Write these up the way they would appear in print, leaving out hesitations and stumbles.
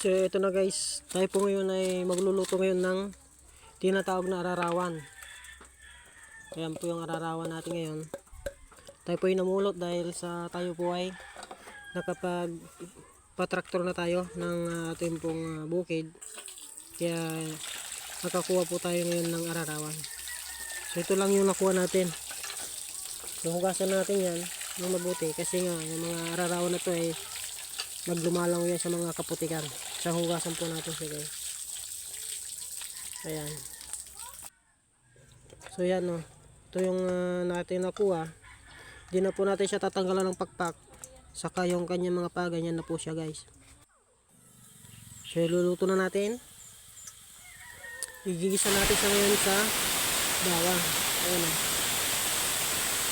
So ito na guys, tayo po ngayon ay magluluto ngayon ng tinatawag na ararawan. Ayan po yung ararawan natin ngayon. Tayo po ay namulot dahil sa tayo po ay nakapag patraktor na tayo ng ating pong bukid. Kaya nakakuha po tayo ngayon ng ararawan. So ito lang yung nakuha natin. So hugasan natin yan ng mabuti kasi nga yung mga ararawan na to ay maglumalang yan sa mga kaputikan. Sa hugasan po natin siya guys. Ayan. So yan o. Ito yung natin nakuha. Di na po natin siya tatanggalan ng pakpak. Saka yung kanyang mga pa, ganyan na po siya guys. So iluluto na natin. Igigisa natin siya ngayon sa bawang. Ayan o.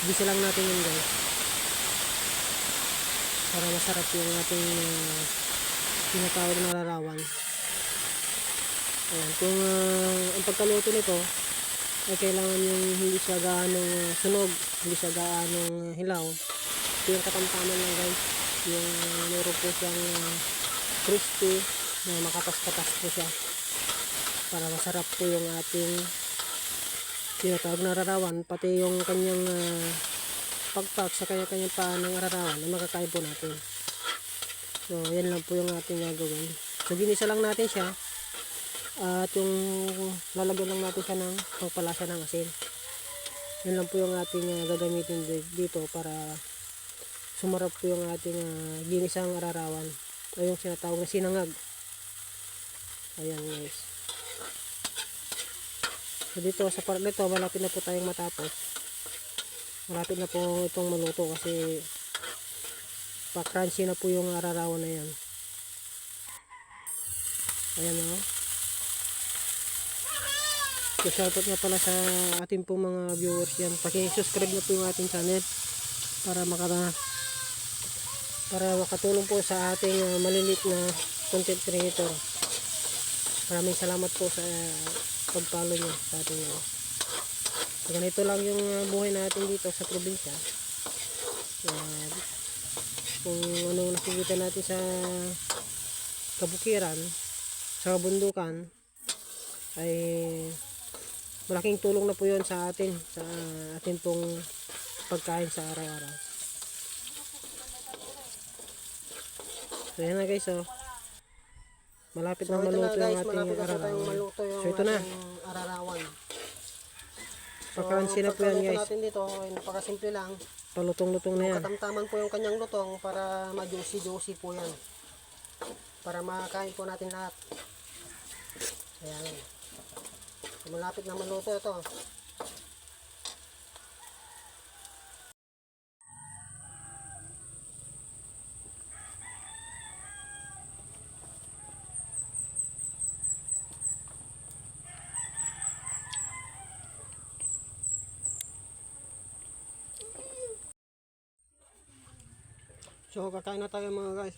Igisa lang natin yun guys. Para masarap yung ating tinatawag na larawan. Ayan. Kung ang pagkaluto nito ay kailangan yung hindi siya gaanong sunog, hindi siya gaanong hilaw. Ito yung katamtaman lang guys. Yung meron po siyang crispy na makatas-katas po siya. Para masarap po yung ating tinatawag na larawan. Pati yung kanyang pagpak sa kanya-kanyang paan ng ararawan na makakain po natin. So yan lang po yung ating gagawin. So ginisa lang natin siya at yung lalagyan lang natin siya ng pangpalasa ng asin. Yan lang po yung ating gagamitin dito para sumarap po yung ating ginisang ararawan o yung sinatawag na sinangag. Ayan guys. So dito sa part nito malapit na po tayong matapos. Malapit na po itong maluto kasi pa-crunchy na po yung ararawan na yan. Ayan o. So shoutout nga pala sa ating pong mga viewers yan. Paki-subscribe na po yung ating channel para makatulong po sa ating malilit na content creator. Maraming salamat po sa pag-follow nyo sa ating ganito lang yung buhay natin dito sa probinsya. Kung ano nakikita natin sa kabukiran, sa kabundukan, ay malaking tulong na po yun sa atin, sa atin pong pagkain sa araw-araw. So yan na guys, malapit na maluto yung ating ararawan. So ito na, ararawan. Pagkaransi na po yan guys. Natin dito, napakasimple lang. Palutong-lutong na yan. Katamtaman po yung kanyang lutong para ma-juicy po yan. Para makakain po natin lahat. Ayan. Malapit na maluto ito. So kakain na tayo mga guys.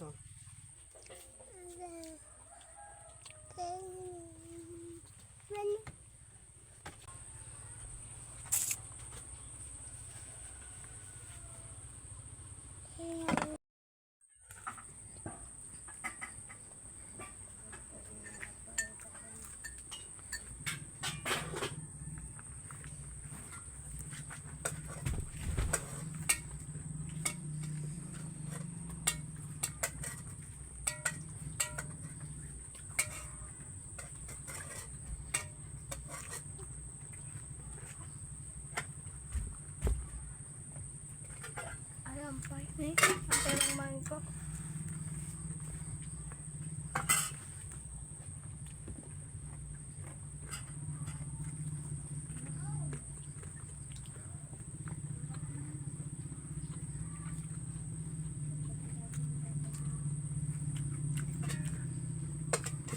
Nih, ada yang mangkok.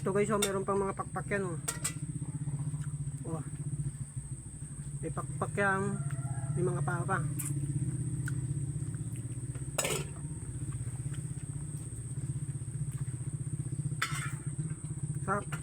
Ito guys, meron pang mga pakpak yan. May pakpak yan, may mga paa pa. Sarap.